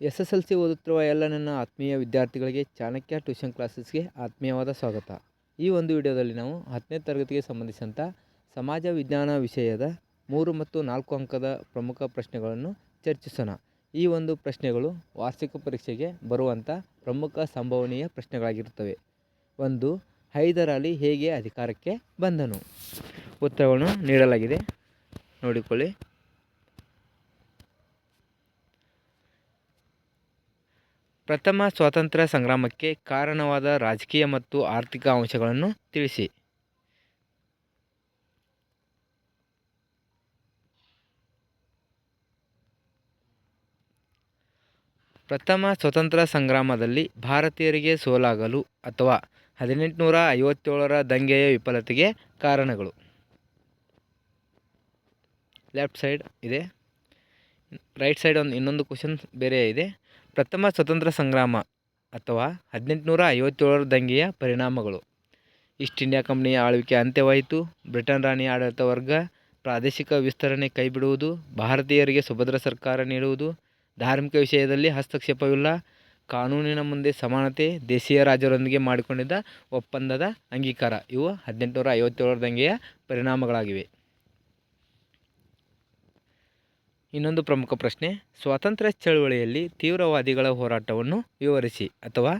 SSLC ಓದುತ್ತಿರುವ ಎಲ್ಲ ನನ್ನ ಆತ್ಮೀಯ ವಿದ್ಯಾರ್ಥಿಗಳಿಗೆ ಚಾಣಕ್ಯ ಟ್ಯೂಷನ್ ಕ್ಲಾಸಸ್ಗೆ ಆತ್ಮೀಯವಾದ ಸ್ವಾಗತ. ಈ ಒಂದು ವಿಡಿಯೋದಲ್ಲಿ ನಾವು 10ನೇ ತರಗತಿಗೆ ಸಂಬಂಧಿಸಿದಂಥ ಸಮಾಜ ವಿಜ್ಞಾನ ವಿಷಯದ 3 ಮತ್ತು 4 ಅಂಕದ ಪ್ರಮುಖ ಪ್ರಶ್ನೆಗಳನ್ನು ಚರ್ಚಿಸೋಣ. ಈ ಒಂದು ಪ್ರಶ್ನೆಗಳು ವಾರ್ಷಿಕ ಪರೀಕ್ಷೆಗೆ ಬರುವಂಥ ಪ್ರಮುಖ ಸಂಭವನೀಯ ಪ್ರಶ್ನೆಗಳಾಗಿರುತ್ತವೆ. 1. ಹೈದರ್ ಅಲಿ ಹೇಗೆ ಅಧಿಕಾರಕ್ಕೆ ಬಂದನು? ಉತ್ತರವನ್ನು ನೀಡಲಾಗಿದೆ, ನೋಡಿಕೊಳ್ಳಿ. ಪ್ರಥಮ ಸ್ವಾತಂತ್ರ್ಯ ಸಂಗ್ರಾಮಕ್ಕೆ ಕಾರಣವಾದ ರಾಜಕೀಯ ಮತ್ತು ಆರ್ಥಿಕ ಅಂಶಗಳನ್ನು ತಿಳಿಸಿ. ಪ್ರಥಮ ಸ್ವಾತಂತ್ರ್ಯ ಸಂಗ್ರಾಮದಲ್ಲಿ ಭಾರತೀಯರಿಗೆ ಸೋಲಾಗಲು ಅಥವಾ 1857ರ ದಂಗೆಯ ವಿಫಲತೆಗೆ ಕಾರಣಗಳು. ಲೆಫ್ಟ್ ಸೈಡ್ ಇದೆ, ರೈಟ್ ಸೈಡ್ ಇನ್ನೊಂದು ಕ್ವಶನ್ ಬೇರೆ ಇದೆ. ಪ್ರಥಮ ಸ್ವಾತಂತ್ರ್ಯ ಸಂಗ್ರಾಮ ಅಥವಾ 1857ರ ದಂಗೆಯ ಪರಿಣಾಮಗಳು. ಈಸ್ಟ್ ಇಂಡಿಯಾ ಕಂಪನಿಯ ಆಳ್ವಿಕೆ ಅಂತ್ಯವಾಯಿತು. ಬ್ರಿಟನ್ ರಾಣಿ ಆಡಳಿತ ವರ್ಗ, ಪ್ರಾದೇಶಿಕ ವಿಸ್ತರಣೆ ಕೈಬಿಡುವುದು, ಭಾರತೀಯರಿಗೆ ಸುಭದ್ರ ಸರ್ಕಾರ ನೀಡುವುದು, ಧಾರ್ಮಿಕ ವಿಷಯದಲ್ಲಿ ಹಸ್ತಕ್ಷೇಪವಿಲ್ಲ, ಕಾನೂನಿನ ಮುಂದೆ ಸಮಾನತೆ, ದೇಶೀಯ ರಾಜರೊಂದಿಗೆ ಮಾಡಿಕೊಂಡಿದ್ದ ಒಪ್ಪಂದದ ಅಂಗೀಕಾರ. ಇವು 1857ರ ದಂಗೆಯ ಪರಿಣಾಮಗಳಾಗಿವೆ. ಇನ್ನೊಂದು ಪ್ರಮುಖ ಪ್ರಶ್ನೆ, ಸ್ವಾತಂತ್ರ್ಯ ಚಳವಳಿಯಲ್ಲಿ ತೀವ್ರವಾದಿಗಳ ಹೋರಾಟವನ್ನು ವಿವರಿಸಿ ಅಥವಾ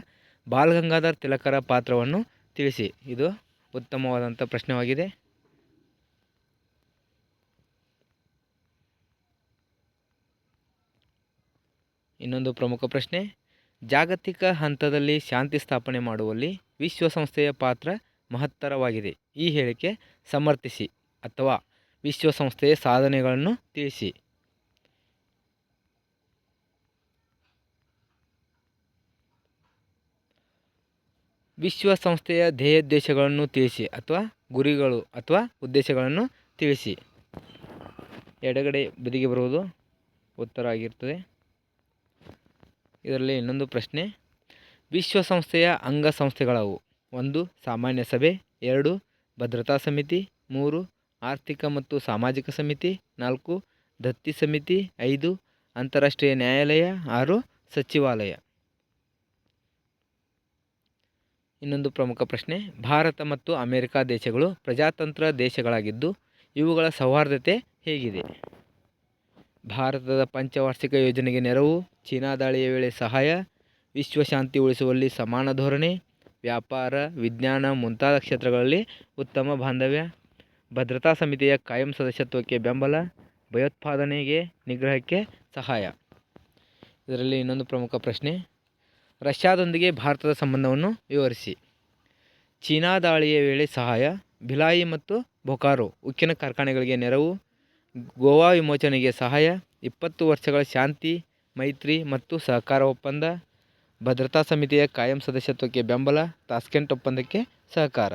ಬಾಲ್ ಗಂಗಾಧರ್ ತಿಲಕರ ಪಾತ್ರವನ್ನು ತಿಳಿಸಿ. ಇದು ಉತ್ತಮವಾದಂಥ ಪ್ರಶ್ನೆಯಾಗಿದೆ. ಇನ್ನೊಂದು ಪ್ರಮುಖ ಪ್ರಶ್ನೆ, ಜಾಗತಿಕ ಹಂತದಲ್ಲಿ ಶಾಂತಿ ಸ್ಥಾಪನೆ ಮಾಡುವಲ್ಲಿ ವಿಶ್ವಸಂಸ್ಥೆಯ ಪಾತ್ರ ಮಹತ್ತರವಾಗಿದೆ. ಈ ಹೇಳಿಕೆ ಸಮರ್ಥಿಸಿ ಅಥವಾ ವಿಶ್ವಸಂಸ್ಥೆಯ ಸಾಧನೆಗಳನ್ನು ತಿಳಿಸಿ. ವಿಶ್ವಸಂಸ್ಥೆಯ ಧ್ಯೇಯೋದ್ದೇಶಗಳನ್ನು ತಿಳಿಸಿ ಅಥವಾ ಗುರಿಗಳು ಅಥವಾ ಉದ್ದೇಶಗಳನ್ನು ತಿಳಿಸಿ. ಎಡಗಡೆ ಬದಿಗೆ ಬರುವುದು ಉತ್ತರ ಆಗಿರ್ತದೆ. ಇದರಲ್ಲಿ ಇನ್ನೊಂದು ಪ್ರಶ್ನೆ, ವಿಶ್ವಸಂಸ್ಥೆಯ ಅಂಗಸಂಸ್ಥೆಗಳವು? 1. ಸಾಮಾನ್ಯ ಸಭೆ, 2. ಭದ್ರತಾ ಸಮಿತಿ, 3. ಆರ್ಥಿಕ ಮತ್ತು ಸಾಮಾಜಿಕ ಸಮಿತಿ, 4. ದತ್ತಿ ಸಮಿತಿ, 5. ಅಂತಾರಾಷ್ಟ್ರೀಯ ನ್ಯಾಯಾಲಯ, 6. ಸಚಿವಾಲಯ. ಇನ್ನೊಂದು ಪ್ರಮುಖ ಪ್ರಶ್ನೆ, ಭಾರತ ಮತ್ತು ಅಮೆರಿಕ ದೇಶಗಳು ಪ್ರಜಾತಂತ್ರ ದೇಶಗಳಾಗಿದ್ದು ಇವುಗಳ ಸೌಹಾರ್ದತೆ ಹೇಗಿದೆ? ಭಾರತದ ಪಂಚವಾರ್ಷಿಕ ಯೋಜನೆಗೆ ನೆರವು, ಚೀನಾ ದಾಳಿಯ ವೇಳೆ ಸಹಾಯ, ವಿಶ್ವಶಾಂತಿ ಉಳಿಸುವಲ್ಲಿ ಸಮಾನ ಧೋರಣೆ, ವ್ಯಾಪಾರ, ವಿಜ್ಞಾನ ಮುಂತಾದ ಕ್ಷೇತ್ರಗಳಲ್ಲಿ ಉತ್ತಮ ಬಾಂಧವ್ಯ, ಭದ್ರತಾ ಸಮಿತಿಯ ಕಾಯಂ ಸದಸ್ಯತ್ವಕ್ಕೆ ಬೆಂಬಲ, ಭಯೋತ್ಪಾದನೆಗೆ ನಿಗ್ರಹಕ್ಕೆ ಸಹಾಯ. ಇದರಲ್ಲಿ ಇನ್ನೊಂದು ಪ್ರಮುಖ ಪ್ರಶ್ನೆ, ರಷ್ಯಾದೊಂದಿಗೆ ಭಾರತದ ಸಂಬಂಧವನ್ನು ವಿವರಿಸಿ. ಚೀನಾ ದಾಳಿಯ ವೇಳೆ ಸಹಾಯ, ಭಿಲಾಯಿ ಮತ್ತು ಬೊಕಾರೋ ಉಕ್ಕಿನ ಕಾರ್ಖಾನೆಗಳಿಗೆ ನೆರವು, ಗೋವಾ ವಿಮೋಚನೆಗೆ ಸಹಾಯ, 20 ವರ್ಷಗಳ ಶಾಂತಿ, ಮೈತ್ರಿ ಮತ್ತು ಸಹಕಾರ ಒಪ್ಪಂದ, ಭದ್ರತಾ ಸಮಿತಿಯ ಕಾಯಂ ಸದಸ್ಯತ್ವಕ್ಕೆ ಬೆಂಬಲ, ತಾಸ್ಕೆಂಟ್ ಒಪ್ಪಂದಕ್ಕೆ ಸಹಕಾರ.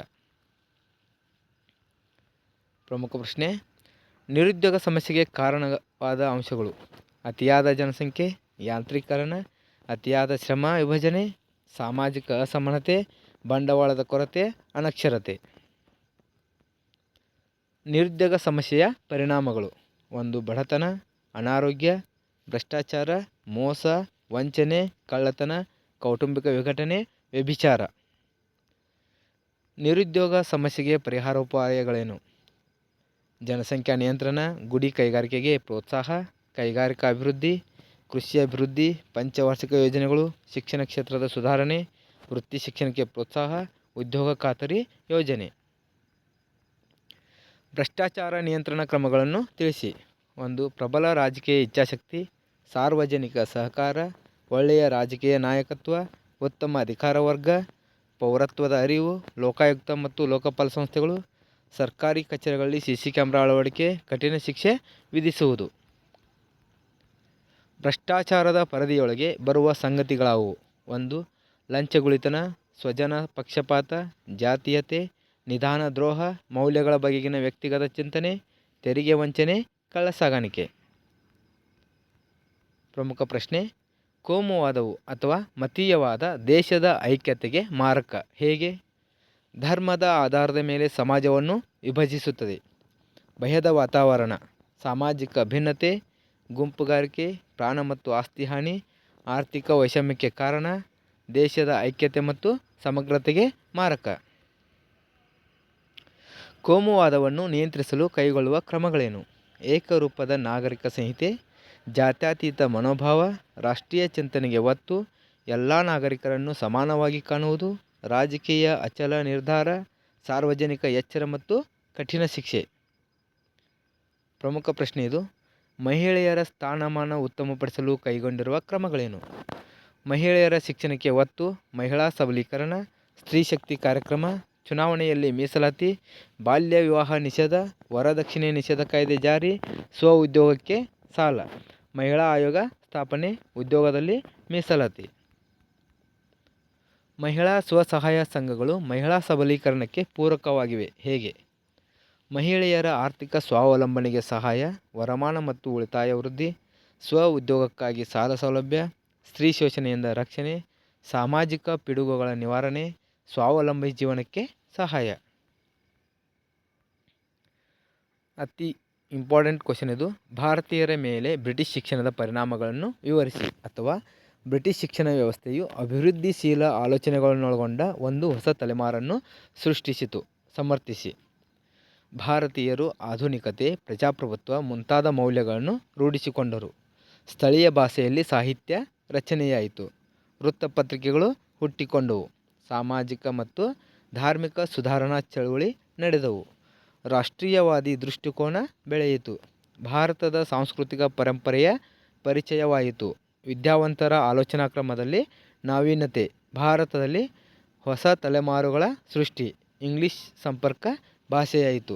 ಪ್ರಮುಖ ಪ್ರಶ್ನೆ, ನಿರುದ್ಯೋಗ ಸಮಸ್ಯೆಗೆ ಕಾರಣವಾದ ಅಂಶಗಳು. ಅತಿಯಾದ ಜನಸಂಖ್ಯೆ, ಯಾಂತ್ರೀಕರಣ, ಅತಿಯಾದ ಶ್ರಮ ವಿಭಜನೆ, ಸಾಮಾಜಿಕ ಅಸಮಾನತೆ, ಬಂಡವಾಳದ ಕೊರತೆ, ಅನಕ್ಷರತೆ. ನಿರುದ್ಯೋಗ ಸಮಸ್ಯೆಯ ಪರಿಣಾಮಗಳು. 1. ಬಡತನ, ಅನಾರೋಗ್ಯ, ಭ್ರಷ್ಟಾಚಾರ, ಮೋಸ, ವಂಚನೆ, ಕಳ್ಳತನ, ಕೌಟುಂಬಿಕ ವಿಘಟನೆ, ವ್ಯಭಿಚಾರ. ನಿರುದ್ಯೋಗ ಸಮಸ್ಯೆಗೆ ಪರಿಹಾರೋಪಾಯಗಳೇನು? ಜನಸಂಖ್ಯಾ ನಿಯಂತ್ರಣ, ಗುಡಿ ಕೈಗಾರಿಕೆಗೆ ಪ್ರೋತ್ಸಾಹ, ಕೈಗಾರಿಕಾ ಅಭಿವೃದ್ಧಿ, ಕೃಷಿ ಅಭಿವೃದ್ಧಿ, ಪಂಚವಾರ್ಷಿಕ ಯೋಜನೆಗಳು, ಶಿಕ್ಷಣ ಕ್ಷೇತ್ರದ ಸುಧಾರಣೆ, ವೃತ್ತಿ ಶಿಕ್ಷಣಕ್ಕೆ ಪ್ರೋತ್ಸಾಹ, ಉದ್ಯೋಗ ಖಾತರಿ ಯೋಜನೆ. ಭ್ರಷ್ಟಾಚಾರ ನಿಯಂತ್ರಣ ಕ್ರಮಗಳನ್ನು ತಿಳಿಸಿ. 1. ಪ್ರಬಲ ರಾಜಕೀಯ ಇಚ್ಛಾಶಕ್ತಿ, ಸಾರ್ವಜನಿಕ ಸಹಕಾರ, ಒಳ್ಳೆಯ ರಾಜಕೀಯ ನಾಯಕತ್ವ, ಉತ್ತಮ ಅಧಿಕಾರ ವರ್ಗ, ಪೌರತ್ವದ ಅರಿವು, ಲೋಕಾಯುಕ್ತ ಮತ್ತು ಲೋಕಪಾಲ್ ಸಂಸ್ಥೆಗಳು, ಸರ್ಕಾರಿ ಕಚೇರಿಗಳಲ್ಲಿ CC ಕ್ಯಾಮೆರಾ ಅಳವಡಿಕೆ, ಕಠಿಣ ಶಿಕ್ಷೆ ವಿಧಿಸುವುದು. ಭ್ರಷ್ಟಾಚಾರದ ಪರಿಧಿಯೊಳಗೆ ಬರುವ ಸಂಗತಿಗಳಾವು? 1. ಲಂಚಗುಳಿತನ, ಸ್ವಜನ ಪಕ್ಷಪಾತ, ಜಾತೀಯತೆ, ನಿಧಾನ ದ್ರೋಹ, ಮೌಲ್ಯಗಳ ಬಗೆಗಿನ ವ್ಯಕ್ತಿಗತ ಚಿಂತನೆ, ತೆರಿಗೆ ವಂಚನೆ, ಕಳ್ಳಸಾಗಾಣಿಕೆ. ಪ್ರಮುಖ ಪ್ರಶ್ನೆ, ಕೋಮುವಾದವು ಅಥವಾ ಮತೀಯವಾದ ದೇಶದ ಐಕ್ಯತೆಗೆ ಮಾರಕ. ಹೇಗೆ? ಧರ್ಮದ ಆಧಾರದ ಮೇಲೆ ಸಮಾಜವನ್ನು ವಿಭಜಿಸುತ್ತದೆ. ಭಯದ ವಾತಾವರಣ, ಸಾಮಾಜಿಕ ಭಿನ್ನತೆ, ಗುಂಪುಗಾರಿಕೆ, ಪ್ರಾಣ ಮತ್ತು ಆಸ್ತಿ ಹಾನಿ, ಆರ್ಥಿಕ ವೈಷಮ್ಯಕ್ಕೆ ಕಾರಣ, ದೇಶದ ಐಕ್ಯತೆ ಮತ್ತು ಸಮಗ್ರತೆಗೆ ಮಾರಕ. ಕೋಮುವಾದವನ್ನು ನಿಯಂತ್ರಿಸಲು ಕೈಗೊಳ್ಳುವ ಕ್ರಮಗಳೇನು? ಏಕರೂಪದ ನಾಗರಿಕ ಸಂಹಿತೆ, ಜಾತ್ಯತೀತ ಮನೋಭಾವ, ರಾಷ್ಟ್ರೀಯ ಚಿಂತನೆಗೆ ಒತ್ತು, ಎಲ್ಲ ನಾಗರಿಕರನ್ನು ಸಮಾನವಾಗಿ ಕಾಣುವುದು, ರಾಜಕೀಯ ಅಚಲ ನಿರ್ಧಾರ, ಸಾರ್ವಜನಿಕ ಎಚ್ಚರ ಮತ್ತು ಕಠಿಣ ಶಿಕ್ಷೆ. ಪ್ರಮುಖ ಪ್ರಶ್ನೆ ಇದು. ಮಹಿಳೆಯರ ಸ್ಥಾನಮಾನ ಉತ್ತಮಪಡಿಸಲು ಕೈಗೊಂಡಿರುವ ಕ್ರಮಗಳೇನು? ಮಹಿಳೆಯರ ಶಿಕ್ಷಣಕ್ಕೆ ಒತ್ತು, ಮಹಿಳಾ ಸಬಲೀಕರಣ, ಸ್ತ್ರೀ ಶಕ್ತಿ ಕಾರ್ಯಕ್ರಮ, ಚುನಾವಣೆಯಲ್ಲಿ ಮೀಸಲಾತಿ, ಬಾಲ್ಯ ವಿವಾಹ ನಿಷೇಧ, ವರದಕ್ಷಿಣೆ ನಿಷೇಧ ಕಾಯ್ದೆ ಜಾರಿ, ಸ್ವಉದ್ಯೋಗಕ್ಕೆ ಸಾಲ, ಮಹಿಳಾ ಆಯೋಗ ಸ್ಥಾಪನೆ, ಉದ್ಯೋಗದಲ್ಲಿ ಮೀಸಲಾತಿ. ಮಹಿಳಾ ಸ್ವಸಹಾಯ ಸಂಘಗಳು ಮಹಿಳಾ ಸಬಲೀಕರಣಕ್ಕೆ ಪೂರಕವಾಗಿವೆ. ಹೇಗೆ? ಮಹಿಳೆಯರ ಆರ್ಥಿಕ ಸ್ವಾವಲಂಬನೆಗೆ ಸಹಾಯ, ವರಮಾನ ಮತ್ತು ಉಳಿತಾಯ ವೃದ್ಧಿ, ಸ್ವ ಉದ್ಯೋಗಕ್ಕಾಗಿ ಸಾಲ ಸೌಲಭ್ಯ, ಸ್ತ್ರೀ ಶೋಷಣೆಯಿಂದ ರಕ್ಷಣೆ, ಸಾಮಾಜಿಕ ಪಿಡುಗುಗಳ ನಿವಾರಣೆ, ಸ್ವಾವಲಂಬಿ ಜೀವನಕ್ಕೆ ಸಹಾಯ. ಅತಿ ಇಂಪಾರ್ಟೆಂಟ್ ಕ್ವಶನ್ ಇದು. ಭಾರತೀಯರ ಮೇಲೆ ಬ್ರಿಟಿಷ್ ಶಿಕ್ಷಣದ ಪರಿಣಾಮಗಳನ್ನು ವಿವರಿಸಿ. ಅಥವಾ ಬ್ರಿಟಿಷ್ ಶಿಕ್ಷಣ ವ್ಯವಸ್ಥೆಯು ಅಭಿವೃದ್ಧಿಶೀಲ ಆಲೋಚನೆಗಳನ್ನೊಳಗೊಂಡ ಒಂದು ಹೊಸ ತಲೆಮಾರನ್ನು ಸೃಷ್ಟಿಸಿತು. ಸಮರ್ಥಿಸಿ. ಭಾರತೀಯರು ಆಧುನಿಕತೆ, ಪ್ರಜಾಪ್ರಭುತ್ವ ಮುಂತಾದ ಮೌಲ್ಯಗಳನ್ನು ರೂಢಿಸಿಕೊಂಡರು. ಸ್ಥಳೀಯ ಭಾಷೆಯಲ್ಲಿ ಸಾಹಿತ್ಯ ರಚನೆಯಾಯಿತು. ವೃತ್ತಪತ್ರಿಕೆಗಳು ಹುಟ್ಟಿಕೊಂಡವು. ಸಾಮಾಜಿಕ ಮತ್ತು ಧಾರ್ಮಿಕ ಸುಧಾರಣಾ ಚಳುವಳಿ ನಡೆದವು. ರಾಷ್ಟ್ರೀಯವಾದಿ ದೃಷ್ಟಿಕೋನ ಬೆಳೆಯಿತು. ಭಾರತದ ಸಾಂಸ್ಕೃತಿಕ ಪರಂಪರೆಯ ಪರಿಚಯವಾಯಿತು. ವಿದ್ಯಾವಂತರ ಆಲೋಚನಾ ಕ್ರಮದಲ್ಲಿ ನಾವೀನ್ಯತೆ. ಭಾರತದಲ್ಲಿ ಹೊಸ ತಲೆಮಾರುಗಳ ಸೃಷ್ಟಿ. ಇಂಗ್ಲಿಷ್ ಸಂಪರ್ಕ ಭಾಷೆಯಾಯಿತು.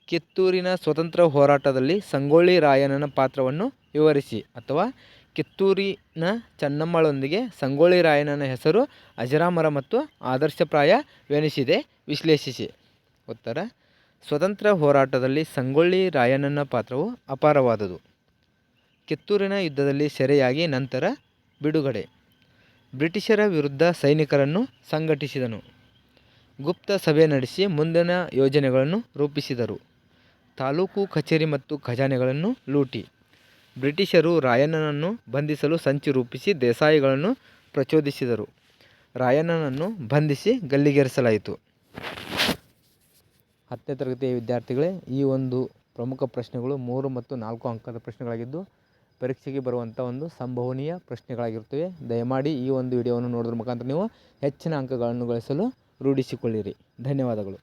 ಕಿತ್ತೂರಿನ ಸ್ವತಂತ್ರ ಹೋರಾಟದಲ್ಲಿ ಸಂಗೊಳ್ಳಿ ರಾಯಣ್ಣನ ಪಾತ್ರವನ್ನು ವಿವರಿಸಿ. ಅಥವಾ ಕಿತ್ತೂರಿನ ಚೆನ್ನಮ್ಮಳೊಂದಿಗೆ ಸಂಗೊಳ್ಳಿ ರಾಯಣ್ಣನ ಹೆಸರು ಅಜರಾಮರ ಮತ್ತು ಆದರ್ಶಪ್ರಾಯವೆನಿಸಿದೆ. ವಿಶ್ಲೇಷಿಸಿ. ಉತ್ತರ: ಸ್ವತಂತ್ರ ಹೋರಾಟದಲ್ಲಿ ಸಂಗೊಳ್ಳಿ ರಾಯಣ್ಣನ ಪಾತ್ರವು ಅಪಾರವಾದುದು. ಕಿತ್ತೂರಿನ ಯುದ್ಧದಲ್ಲಿ ಸೆರೆಯಾಗಿ ನಂತರ ಬಿಡುಗಡೆ. ಬ್ರಿಟಿಷರ ವಿರುದ್ಧ ಸೈನಿಕರನ್ನು ಸಂಘಟಿಸಿದನು. ಗುಪ್ತ ಸಭೆ ನಡೆಸಿ ಮುಂದಿನ ಯೋಜನೆಗಳನ್ನು ರೂಪಿಸಿದರು. ತಾಲೂಕು ಕಚೇರಿ ಮತ್ತು ಖಜಾನೆಗಳನ್ನು ಲೂಟಿ. ಬ್ರಿಟಿಷರು ರಾಯಣ್ಣನನ್ನು ಬಂಧಿಸಲು ಸಂಚು ರೂಪಿಸಿ ದೇಸಾಯಿಗಳನ್ನು ಪ್ರಚೋದಿಸಿದರು. ರಾಯಣ್ಣನನ್ನು ಬಂಧಿಸಿ ಗಲ್ಲಿಗೇರಿಸಲಾಯಿತು. 10ನೇ ತರಗತಿಯ ವಿದ್ಯಾರ್ಥಿಗಳೇ, ಈ ಒಂದು ಪ್ರಮುಖ ಪ್ರಶ್ನೆಗಳು 3 ಮತ್ತು 4 ಅಂಕದ ಪ್ರಶ್ನೆಗಳಾಗಿದ್ದು ಪರೀಕ್ಷೆಗೆ ಬರುವಂಥ ಒಂದು ಸಂಭವನೀಯ ಪ್ರಶ್ನೆಗಳಾಗಿರ್ತವೆ. ದಯಮಾಡಿ ಈ ಒಂದು ವಿಡಿಯೋವನ್ನು ನೋಡೋದ್ರ ಮುಖಾಂತರ ನೀವು ಹೆಚ್ಚಿನ ಅಂಕಗಳನ್ನು ಗಳಿಸಲು ರೂಢಿಸಿಕೊಳ್ಳಿರಿ. ಧನ್ಯವಾದಗಳು.